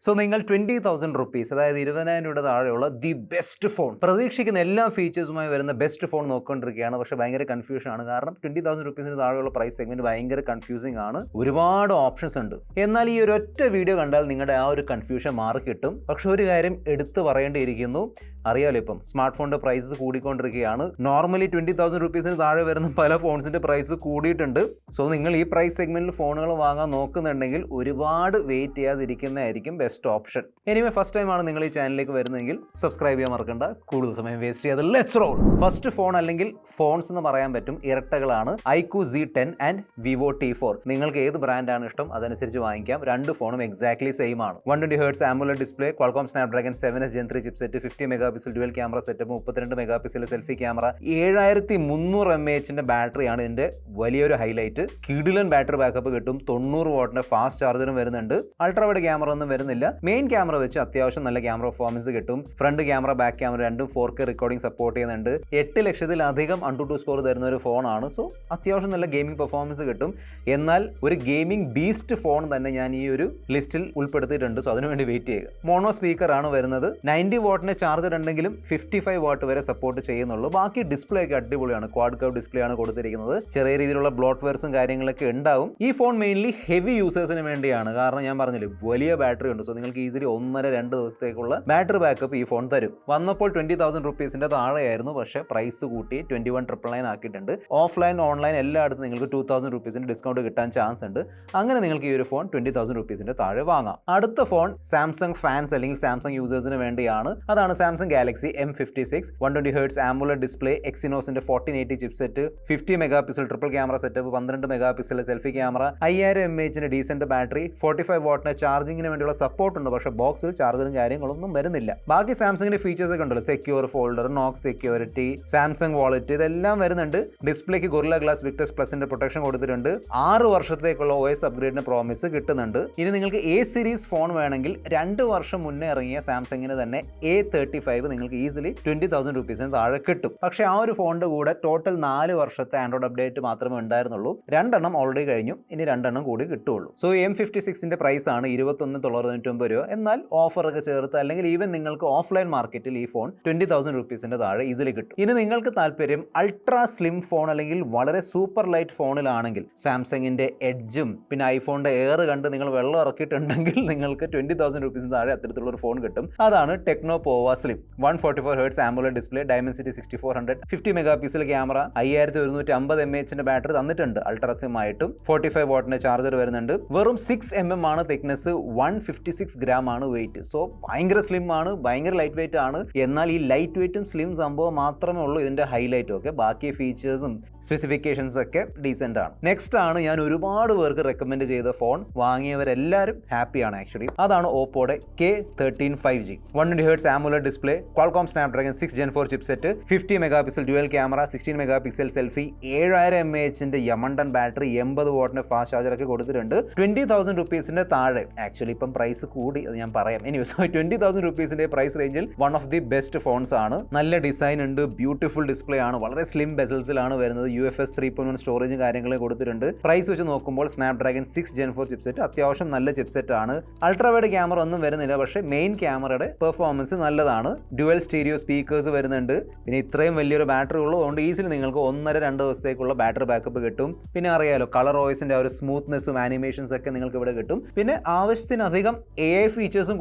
So നിങ്ങൾ 20,000 rupees അതായത് 20,000 രൂപയുടെ താഴെയുള്ള ദി ബെസ്റ്റ് ഫോൺ പ്രതീക്ഷിക്കുന്ന എല്ലാ ഫീച്ചേഴ്സുമായി വരുന്ന ബെസ്റ്റ് ഫോൺ നോക്കിക്കൊണ്ടിരിക്കുകയാണ്. പക്ഷേ ഭയങ്കര കൺഫ്യൂഷൻ ആണ്. കാരണം 20,000 റുപ്പീസിന് താഴെയുള്ള പ്രൈസ് സെഗ്മെന്റ് ഭയങ്കര കൺഫ്യൂസിംഗ് ആണ്. ഒരുപാട് ഓപ്ഷൻസ് ഉണ്ട്. എന്നാൽ ഈ ഒരൊറ്റ വീഡിയോ കണ്ടാൽ നിങ്ങളുടെ ആ ഒരു കൺഫ്യൂഷൻ മാറി കിട്ടും. പക്ഷെ ഒരു കാര്യം എടുത്തു പറയേണ്ടിയിരിക്കുന്നു. അറിയാലോ, ഇപ്പം സ്മാർട്ട് ഫോണിന്റെ പ്രൈസ് കൂടിക്കൊണ്ടിരിക്കുകയാണ്. നോർമലി 20,000 റുപ്പീസിന് താഴെ വരുന്ന പല ഫോൺസിന്റെ പ്രൈസ് കൂടിയിട്ടുണ്ട്. സോ നിങ്ങൾ ഈ പ്രൈസ് സെഗ്മെന്റിൽ ഫോണുകൾ വാങ്ങാൻ നോക്കുന്നുണ്ടെങ്കിൽ ഒരുപാട് വെയിറ്റ് ചെയ്യാതിരിക്കുന്നതായിരിക്കും best option. Anyway, first time ആണ് നിങ്ങൾ ഈ ചാനലിലേക്ക് വരുന്നതെങ്കിൽ സബ്സ്ക്രൈബ് ചെയ്യാൻ മറക്കണ്ട. കൂടുതൽ സമയം വേസ്റ്റ് ചെയ്യാതെ ലെറ്റ്സ് റോൾ. ഫസ്റ്റ് ഫോൺ അല്ലെങ്കിൽ ഫോൺസ് എന്ന് പറയാൻ പറ്റും ഇരട്ടകളാണ്. iQOO Z10 and Vivo T4. നിങ്ങൾക്ക് ഏത് ബ്രാൻഡാണ് ഇഷ്ടം അതനുസരിച്ച് വാങ്ങിക്കാം. രണ്ട് ഫോണും എക്സാക്ട്ലി സെയിം ആണ്. 120 Hz AMOLED display, Qualcomm Snapdragon 7S Gen 3 chipset, 50 megapixel dual camera setup, 32 megapixel selfie camera, 7300 mAh ബാറ്ററിയാണ് ഇതിന്റെ വലിയൊരു ഹൈലൈറ്റ്. കിടിലൻ ബാറ്ററി ബാക്കപ്പ് കിട്ടും. 90 വാട്ടിന്റെ ഫാസ്റ്റ് ചാർജറും വരുന്നുണ്ട്. അൾട്രാ വൈഡ് ക്യാമറ ഒന്നും വരുന്നില്ല. മെയിൻ ക്യാമറ വെച്ച് അത്യാവശ്യം നല്ല ക്യാമറ പെർഫോമൻസ് കിട്ടും. ഫ്രണ്ട് ക്യാമറ, ബാക്ക് ക്യാമറ രണ്ടും 4K റെക്കോർഡിംഗ് സപ്പോർട്ട് ചെയ്യുന്നുണ്ട്. 8 ലക്ഷത്തിലധികം AnTuTu സ്കോർ തരുന്ന ഒരു ഫോണാണ്. സോ അത്യാവശ്യം നല്ല ഗെയിമിംഗ് പെർഫോമൻസ് കിട്ടും. എന്നാൽ ഒരു ഗെയിമിംഗ് ബീസ്റ്റ് ഫോൺ തന്നെ ഞാൻ ഈ ഒരു ലിസ്റ്റിൽ ഉൾപ്പെടുത്തിയിട്ടുണ്ട്. സോ അതിനുവേണ്ടി വെയിറ്റ് ചെയ്യുക. മോണോ സ്പീക്കർ ആണ് വരുന്നത്. 90 വാട്ടിന്റെ ചാർജർ ഉണ്ടെങ്കിലും 55 വാട്ട് വരെ സപ്പോർട്ട് ചെയ്യുന്നുള്ളൂ. ബാക്കി ഡിസ്പ്ലേ ഒക്കെ അടിപൊളിയാണ്. ക്വാഡ് കർവ് ഡിസ്പ്ലേ ആണ് കൊടുത്തിരിക്കുന്നത്. ചെറിയ രീതിയിലുള്ള ബ്ലോട്ട് വെയർസും കാര്യങ്ങളൊക്കെ ഉണ്ടാവും. ഈ ഫോൺ മെയിൻലി ഹെവി യൂസേഴ്സിന് വേണ്ടിയാണ്. കാരണം ഞാൻ പറഞ്ഞില്ലേ, വലിയ ബാറ്ററി ഉണ്ട്. സോ നിങ്ങൾക്ക് ഈസിലി 1.5-2 ദിവസത്തേക്കുള്ള ബാറ്ററി ബാക്കപ്പ് ഈ ഫോൺ തരും. വന്നപ്പോൾ 20,000 റുപ്പീസിന്റെ താഴെയായിരുന്നു. പക്ഷേ പ്രൈസ് കൂട്ടി 21,999 ആക്കിയിട്ടുണ്ട്. ഓഫ്ലൈൻ ഓൺലൈൻ എല്ലായിടത്തും നിങ്ങൾക്ക് 2,000 റുപ്പീസിന്റെ ഡിസ്കൗണ്ട് കിട്ടാൻ ചാൻസ് ഉണ്ട്. അങ്ങനെ നിങ്ങൾക്ക് ഈ ഒരു ഫോൺ 20,000 റുപ്പീസിന്റെ താഴെ വാങ്ങാം. അടുത്ത ഫോൺ സാംസങ് ഫാൻസ് അല്ലെങ്കിൽ സാംസങ് യൂസേഴ്സിന് വേണ്ടിയാണ്. അതാണ് Samsung Galaxy M56. 120 Hz AMOLED display, എക്സിനോസിന്റെ 1480 chipset, 50 megapixel triple camera setup, 12 megapixel selfie camera, 5000 mAh decent battery, 45 വാട്ടിന്റെ ചാർജിങ്ങിന് വേണ്ടിയുള്ള സപ്പോർട്ട് ഉണ്ട്. പക്ഷേ ബോക്സിൽ ചാർജറും കാര്യങ്ങളൊന്നും വരുന്നില്ല. ബാക്കി സാംസങ്ങിന്റെ ഫീച്ചേഴ്സ് ഒക്കെ ഉണ്ടല്ലോ, secure folder, Knox security, Samsung wallet, ഇതെല്ലാം വരുന്നുണ്ട്. ഡിസ്പ്ലേക്ക് ഗൊറില്ല ഗ്ലാസ് വിക്ടസ് പ്ലസിന്റെ പ്രൊട്ടക്ഷൻ കൊടുത്തിട്ടുണ്ട്. 6 വർഷത്തേക്കുള്ള OS അപ്ഗ്രേഡിന് പ്രോമിസ് കിട്ടുന്നുണ്ട്. ഇനി നിങ്ങൾക്ക് A സീരീസ് ഫോൺ വേണമെങ്കിൽ 2 വർഷം മുന്നേ ഇറങ്ങിയ സാംസങ്ങിന് തന്നെ A35 നിങ്ങൾക്ക് ഈസിലി 20,000 റുപ്പീസിന് താഴെ കിട്ടും. പക്ഷേ ആ ഒരു ഫോണിന്റെ കൂടെ ടോട്ടൽ 4 വർഷത്തെ ആൻഡ്രോയിഡ് അപ്ഡേറ്റ് മാത്രമേ ഉണ്ടായിരുന്നുള്ളൂ. 2 എണ്ണം ഓൾറെഡി കഴിഞ്ഞു. ഇനി 2 എണ്ണം കൂടി കിട്ടുള്ളൂ. സോ M56ന്റെ പ്രൈസ് ആണ് 21,999 രൂപ. എന്നാൽ ഓഫർ ഒക്കെ ചേർത്ത് അല്ലെങ്കിൽ ഈവൻ നിങ്ങൾക്ക് ഓഫ്ലൈൻ മാർക്കറ്റിൽ ഈ ഫോൺ 20,000 റുപ്പീസിന്റെ താഴെ ഈസിലി കിട്ടും. ഇനി നിങ്ങൾക്ക് താല്പര്യം അൾട്രാ സ്ലിം ഫോൺ അല്ലെങ്കിൽ വളരെ സൂപ്പർ ലൈറ്റ് ഫോണിലാണെങ്കിൽ സാംസങ്ങിന്റെ എഡ്ജും പിന്നെ ഐഫോണിന്റെ എയർ കണ്ട് നിങ്ങൾ വെള്ളം ഇറക്കിയിട്ടുണ്ടെങ്കിൽ നിങ്ങൾക്ക് 20,000 റുപ്പീസിന് താഴെ അത്തരത്തിലുള്ള ഒരു ഫോൺ കിട്ടും. അതാണ് ടെക്നോ പോവ slim. 144 Hz AMOLED display, Dimensity 6400, 50 megapixel camera, 5150 mAh battery തന്നിട്ടുണ്ട്. അൾട്രാ സ്ലിം ആയിട്ടും 45 വാട്ടിന്റെ ചാർജർ വരുന്നുണ്ട്. വെറും 6 mm ആണ് തിക്നെസ്, 156 ഗ്രാം ആണ് വെയിറ്റ്. സോ ഭയങ്കര സ്ലിം ആണ്, ഭയങ്കര ലൈറ്റ് വെയിറ്റ് ആണ്. എന്നാൽ ഈ ലൈറ്റ് വെയിറ്റും സ്ലിം സംഭവം മാത്രമേ ഉള്ളൂ ഇതിന്റെ ഹൈലൈറ്റ്. ഒക്കെ ബാക്കി ഫീച്ചേഴ്സും സ്പെസിഫിക്കേഷൻസ് ഒക്കെ ഡീസെന്റ് ആണ്. നെക്സ്റ്റ് ആണ് ഞാൻ ഒരുപാട് പേർക്ക് റെക്കമെൻഡ് ചെയ്ത ഫോൺ. വാങ്ങിയവരെല്ലാവരും ഹാപ്പിയാണ് ആക്ച്വലി. അതാണ് ഓപ്പോയുടെ K13 5G. 120 Hz AMOLED display, Qualcomm Snapdragon 6 Gen 4 chipset, 50 megapixel dual camera, 16 megapixel selfie, 7000 mAhന്റെ യമണ്ടൻ ബാറ്ററി, 80 വാട്ടിന്റെ ഫാസ്റ്റ് ചാർജർ ഒക്കെ കൊടുത്തിട്ടുണ്ട്. 20,000 റുപ്പീസിന്റെ താഴെ ആക്ച്വലി ഇപ്പം പ്രൈസ് കൂടി, അത് ഞാൻ പറയാം. ഇനി 20,000 റുപ്പീസിന്റെ പ്രൈസ് റേഞ്ചിൽ one of the best phones ആണ്. നല്ല ഡിസൈൻ ഉണ്ട്, ബ്യൂട്ടിഫുൾ ഡിസ്പ്ലേ ആണ്, വളരെ സ്ലിം ബെസൽസിലാണ് വരുന്നത്. UFS 3.1 സ്റ്റോറേജും കാര്യങ്ങളും കൊടുത്തിട്ടുണ്ട്. പ്രൈസ് വെച്ച് നോക്കുമ്പോൾ സ്നാപ്ഡ്രാഗൺ 6 Gen 4 ചിപ്സെറ്റ് അത്യാവശ്യം നല്ല ചിപ്സെറ്റ് ആണ്. അൾട്രാ വൈഡ് ക്യാമറ ഒന്നും വരുന്നില്ല. പക്ഷേ മെയിൻ ക്യാമറയുടെ പെർഫോമൻസ് നല്ലതാണ്. ഡ്യുവൽ സ്റ്റീരിയോ സ്പീക്കേഴ്സ് വരുന്നുണ്ട്. പിന്നെ ഇത്രയും വലിയൊരു ബാറ്ററി ഉള്ളതുകൊണ്ട് ഈസിലി നിങ്ങൾക്ക് 1.5-2 ദിവസത്തേക്കുള്ള ബാറ്ററി ബാക്കപ്പ് കിട്ടും. പിന്നെ അറിയാലോ, കളർ ഓയിസിന്റെ ഒരു സ്മൂത്ത്നെസ്സും ആനിമേഷൻസ് ഒക്കെ നിങ്ങൾക്ക് ഇവിടെ കിട്ടും. പിന്നെ ആവശ്യത്തിനധികം AI ഫീച്ചേഴ്സും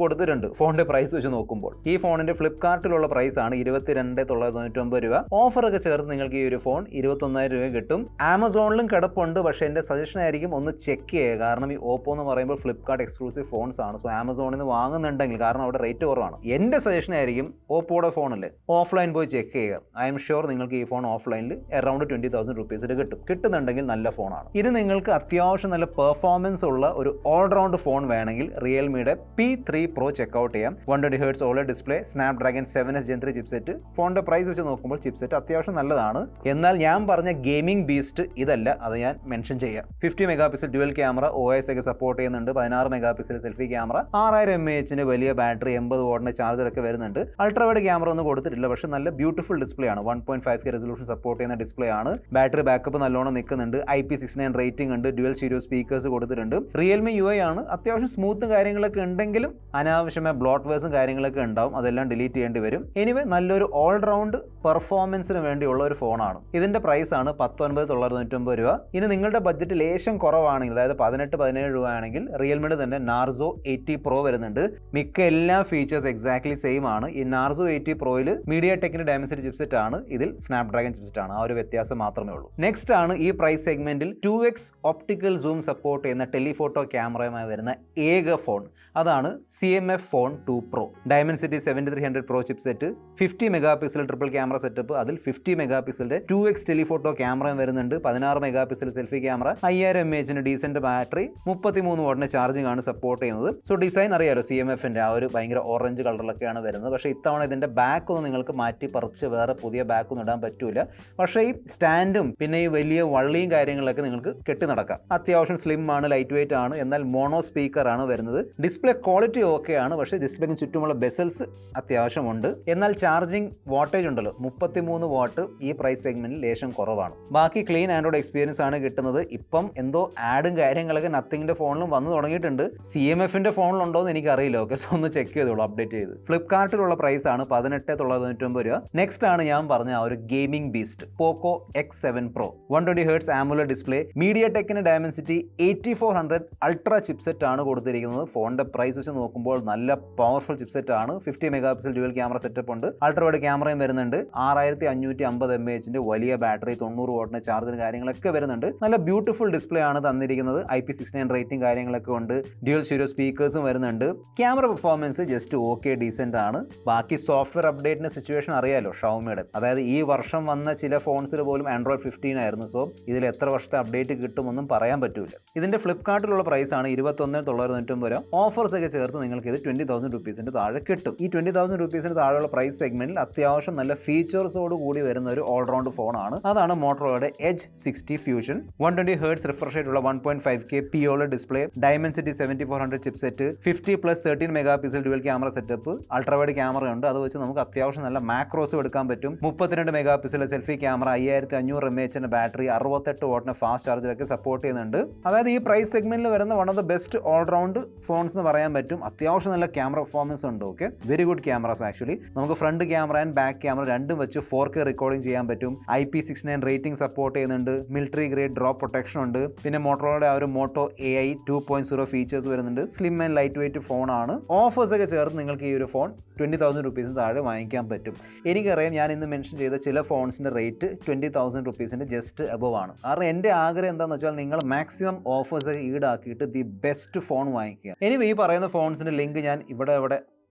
കൊടുത്തിട്ടുണ്ട് ഫോണിന്റെ പ്രൈസ് വെച്ച് നോക്കുമ്പോൾ. ഈ ഫോണിന്റെ ഫ്ലിപ്കാർട്ടിലുള്ള പ്രൈസ് ആണ് 22,999 രൂപ. ഓഫർ ഒക്കെ ചേർത്ത് നിങ്ങൾക്ക് ഈ ഒരു ഫോൺ 21,000 രൂപ കിട്ടും. ആമസോണിലും കിടപ്പുണ്ട്. പക്ഷേ എൻ്റെ സജഷൻ ആയിരിക്കും ഒന്ന് ചെക്ക് ചെയ്യുക. കാരണം ഈ ഓപ്പോ എന്ന് പറയുമ്പോൾ ഫ്ലിപ്കാർട്ട് എക്സ്ക്ലൂസീവ് ഫോൺസ് ആണ്. സോ ആമസോണിൽ നിന്ന് വാങ്ങുന്നുണ്ടെങ്കിൽ, കാരണം അവിടെ റേറ്റ് കുറവാണ്, എൻ്റെ സജഷൻ ആയിരിക്കും ഓപ്പോയുടെ ഫോണല്ലേ ഓഫ്ലൈൻ പോയി ചെക്ക് ചെയ്യുക. ഐ എം ഷുവർ നിങ്ങൾക്ക് ഈ ഫോൺ ഓഫ്ലൈനിൽ അറൌണ്ട് 20,000 റുപ്പീസിൽ കിട്ടും. കിട്ടുന്നുണ്ടെങ്കിൽ നല്ല ഫോണാണ്. ഇത് നിങ്ങൾക്ക് അത്യാവശ്യം നല്ല പെർഫോമൻസ് ഉള്ള ഒരു ഓൾറൗണ്ട് ഫോൺ വേണമെങ്കിൽ റിയൽമിയുടെ P3 Pro ചെക്കൗട്ട് ചെയ്യാം. 120 Hz OLED display, Snapdragon 7S Gen 3 chipset. ഫോണിന്റെ പ്രൈസ് വെച്ച് നോക്കുമ്പോൾ ചിപ്സെറ്റ് അത്യാവശ്യം നല്ലതാണ്. എന്നാൽ ഞാൻ പറഞ്ഞ ഗെയിമിംഗ് ബീസ്റ്റ് ഇതല്ല, അത് ഞാൻ മെൻഷൻ ചെയ്യാം. 50 മെഗാപിക്സൽ ഡ്യുവൽ ക്യാമറ, OS ഒക്കെ സപ്പോർട്ട് ചെയ്യുന്നുണ്ട്. 16 മെഗാപിക്സൽ സെൽഫി ക്യാമറ, 6000 mAhന്റെ വലിയ ബാറ്ററി, 80 വാട്ടിന്റെ ചാർജർ ഒക്കെ വരുന്നുണ്ട്. അൾട്രാ വൈഡ് ക്യാമറ ഒന്നും കൊടുത്തിട്ടില്ല, പക്ഷേ നല്ല ബ്യൂട്ടിഫുൾ ഡിസ്പ്ലേ ആണ്. 1.5K റെസൊല്യൂഷൻ സപ്പോർട്ട് ചെയ്യുന്ന ഡിസ്പ്ലേ ആണ്. ബാറ്ററി ബാക്കപ്പ് നല്ലോണം നിൽക്കുന്നുണ്ട്. IP69 റേറ്റിംഗ് ഉണ്ട്. ഡ്യുവൽ സ്റ്റീരിയോ സ്പീക്കേഴ്സ് കൊടുത്തിട്ടുണ്ട്. റിയൽമി UI ആണ്. അത്യാവശ്യം സ്മൂത്ത് കാര്യങ്ങളൊക്കെ ഉണ്ടെങ്കിലും അനാവശ്യമായ ബ്ലോട്ട്വേഴ്സും കാര്യങ്ങളൊക്കെ ഉണ്ടാവും. അതെല്ലാം ഡിലീറ്റ് ചെയ്യേണ്ടി വരും. എനിവേ നല്ലൊരു ഓൾറൗണ്ട് പെർഫോമൻസിന് വേണ്ടിയുള്ള ഒരു ഫോണാണ്. ഇതിന്റെ പ്രൈസ് ആണ് 19,990 രൂപ. ഇനി നിങ്ങളുടെ ബഡ്ജറ്റ് ലേശം കുറവാണെങ്കിൽ, അതായത് 18-17 രൂപ ആണെങ്കിൽ റിയൽമിയുടെ തന്നെ നാർസോ 80 Pro വരുന്നുണ്ട്. മിക്ക എല്ലാ ഫീച്ചേഴ്സ് എക്സാക്ട്ലി സെയിം ആണ്. ഈ നാർസോ 80 Proയിൽ MediaTekന്റെ ഡയമൻസിറ്റി ചിപ്സെറ്റ് ആണ്, ഇതിൽ സ്നാപ്ഡ്രാഗൺ ചിപ്സെറ്റ് ആണ്. ആ ഒരു വ്യത്യാസം മാത്രമേ ഉള്ളൂ. നെക്സ്റ്റ് ആണ് ഈ പ്രൈസ് സെഗ്മെന്റിൽ 2x ഒപ്റ്റിക്കൽ സൂം സപ്പോർട്ട് ചെയ്യുന്ന ടെലിഫോട്ടോ ക്യാമറയുമായി വരുന്ന ഏക ഫോൺ. അതാണ് CMF phone 2 Pro. Dimensity 7300 Pro chipset, 50 megapixel triple camera setup, അതിൽ 50 മെഗാ പിക്സലിന്റെ 2x ടെലിഫോട്ടോ ക്യാമറയും വരുന്നുണ്ട്. 16 megapixel selfie camera, 5000 mAh decent battery, 33 വാട്ടിന്റെ ചാർജിംഗ് ആണ് സപ്പോർട്ട് ചെയ്യുന്നത്. സോ ഡിസൈൻ അറിയാലോ, CMFന്റെ ആ ഒരു ഭയങ്കര ഓറഞ്ച് കളറിലൊക്കെയാണ് വരുന്നത്. പക്ഷേ ഇത്തവണ ഇതിന്റെ ബാക്ക് ഒന്നും നിങ്ങൾക്ക് മാറ്റി പറിച്ച് വേറെ പുതിയ ബാക്ക് ഒന്നും ഇടാൻ പറ്റൂല. പക്ഷേ ഈ സ്റ്റാൻഡും പിന്നെ ഈ വലിയ വള്ളിയും കാര്യങ്ങളൊക്കെ നിങ്ങൾക്ക് കെട്ടി നടക്കാം. അത്യാവശ്യം സ്ലിം ആണ്, ലൈറ്റ് വെയിറ്റ് ആണ്, എന്നാൽ മോണോ സ്പീക്കർ ആണ് വരുന്നത്. ഡിസ്പ്ലേ ക്വാളിറ്റി ഓക്കെ ആണ്, പക്ഷേ ഡിസ്പ്ലേക്ക് ചുറ്റുമുള്ള ബെസൽസ് അത്യാവശ്യമുണ്ട്. എന്നാൽ ചാർജിങ് വാട്ടേജ് ഉണ്ടല്ലോ, 33 വാട്ട് ഈ പ്രൈസ് സെഗ്മെന്റിൽ ലേശം കുറവാണ്. ബാക്കി ക്ലീൻ ആൻഡ്രോയിഡ് എക്സ്പീരിയൻസ് ആണ് കിട്ടുന്നത്. ഇപ്പം എന്തോ ആഡും കാര്യങ്ങളൊക്കെ നത്തിങ്ങിന്റെ ഫോണിലും വന്നു തുടങ്ങിയിട്ടുണ്ട്. CMFന്റെ ഫോണിലുണ്ടോ എന്ന് എനിക്കറിയില്ല. ഓക്കെ, സോ ഒന്ന് ചെക്ക് ചെയ്തോളൂ, അപ്ഡേറ്റ് ചെയ്ത്. ഫ്ലിപ്കാർട്ടിലുള്ള പ്രൈസ് ആണ് 18,990 രൂപ. നെക്സ്റ്റ് ആണ് ഞാൻ പറഞ്ഞ ആ ഒരു gaming beast Poco X7 Pro. 120Hz AMOLED display, MediaTekന്റെ ഡയമൻസിറ്റി 8400 അൾട്രാ ചിപ്സെറ്റ് ആണ് കൊടുത്തിരിക്കുന്നത്. ഫോണിന്റെ പ്രൈസ് വെച്ച് നോക്കുമ്പോൾ നല്ല പവർഫുൾ ചിപ്സെറ്റ് ആണ്. 50 megapixel dual camera setup ഉണ്ട്. അൾട്രാ വൈഡ് ക്യാമറയും വരുന്നുണ്ട്. 6550 mAhന്റെ വലിയ ബാറ്ററി, 90 വാട്ടിന്റെ ചാർജർ കാര്യങ്ങളൊക്കെ വരുന്നുണ്ട്. നല്ല ബ്യൂട്ടിഫുൾ ഡിസ്പ്ലേ ആണ് തന്നിരിക്കുന്നത്. IP69 റേറ്റിംഗ് കാര്യങ്ങളൊക്കെ ഉണ്ട്. ഡ്യുവൽ സ്റ്റീരിയോ സ്പീക്കേഴ്സും വരുന്നുണ്ട്. Camera performance just okay, decent ആണ്. ബാക്കി സോഫ്റ്റ്വെയർ അപ്ഡേറ്റിന്റെ സിറ്റുവേഷൻ അറിയാലോ ഷവോമിയുടെ. അതായത് ഈ വർഷം വന്ന ചില ഫോൺസിൽ പോലും ആൻഡ്രോയിഡ് 15 ആയിരുന്നു. സോ ഇതിൽ എത്ര വർഷത്തെ അപ്ഡേറ്റ് കിട്ടുമെന്നും പറയാൻ പറ്റൂല. ഇതിന്റെ ഫ്ലിപ്കാർട്ടിലുള്ള പ്രൈസ് ആണ് 21,990 രൂപ. ഓഫേഴ്സ് ഒക്കെ ചേർത്ത് നിങ്ങൾക്ക് ഇത് 20,000 രൂപീസിന്റെ താഴെ കിട്ടും. ഈ 20,000 രൂപീസിന് താഴെയുള്ള പ്രൈസ് സെഗ്മെന്റിൽ അത്യാവശ്യം നല്ല ഫീച്ചേഴ്സോട് കൂടി വരുന്ന ഒരു ഓൾറൗണ്ട് ഫോണാണ്. അതാണ് മോട്ടോറോളയുടെ Edge 60 Fusion. 120Hz refresh rate ഉള്ള 1.5K POLED display, Dimensity 7400 chipset, 50+13 megapixel dual camera setup, ultra wide camera ഉണ്ട്. അത് വെച്ച് നമുക്ക് അത്യാവശ്യം നല്ല മാക്രോസും എടുക്കാൻ പറ്റും. 32 megapixel selfie camera, 5500 mAh battery, 68 വാട്ടിന്റെ ഫാസ്റ്റ് ചാർജറൊക്കെ സപ്പോർട്ട് ചെയ്യുന്നുണ്ട്. അതായത് ഈ പ്രൈസ് സെഗ്മെന്റിൽ വരുന്ന one of the best all round phones എന്ന് പറയാൻ പറ്റും. അത്യാവശ്യം നല്ല ക്യാമറ പെർഫോമൻസ് ഉണ്ട്. Okay, very good cameras actually. നമുക്ക് front camera and back camera രണ്ടും വെച്ച് 4K റെക്കോർഡിംഗ് ചെയ്യാൻ പറ്റും. IP69 റേറ്റിംഗ് സപ്പോർട്ട് ചെയ്യുന്നുണ്ട്. മിലിറ്ററി ഗ്രേഡ് ഡ്രോപ്പ് പ്രൊട്ടക്ഷൻ ഉണ്ട്. പിന്നെ മോട്ടോറോളയുടെ ആ ഒരു മോട്ടോ AI 2.0 ഫീച്ചേഴ്സ് വരുന്നുണ്ട്. സ്ലിം ആൻഡ് ലൈറ്റ് വെയിറ്റ് ഫോണാണ്. ഓഫേഴ്സ് ഒക്കെ ചേർത്ത് നിങ്ങൾക്ക് ഈ ഒരു ഫോൺ 20,000 രൂപീസിന് താഴെ വാങ്ങിക്കാൻ പറ്റും. എനിക്കറിയാം, ഞാൻ ഇന്ന് മെൻഷൻ ചെയ്ത ചില ഫോൺസിന്റെ റേറ്റ് 20,000 രൂപീസിന്റെ ജസ്റ്റ് അബവ് ആണ്. കാരണം എൻ്റെ ആഗ്രഹം എന്താണെന്ന് വെച്ചാൽ നിങ്ങൾ മാക്സിമം ഓഫേഴ്സ് ഒക്കെ ഈടാക്കിയിട്ട് ദി ബെസ്റ്റ് ഫോൺ വാങ്ങിക്കുക. ഇനി ഈ പറയുന്ന ഫോൺസിന്റെ ലിങ്ക് ഞാൻ ഇവിടെ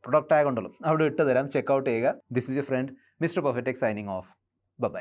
പ്രൊഡക്റ്റ് ടാഗ് ഉണ്ടല്ലോ അവിടെ ഇട്ട് തരാം, ചെക്കൗട്ട് ചെയ്യുക. This is your friend mister perfect tech signing off. By.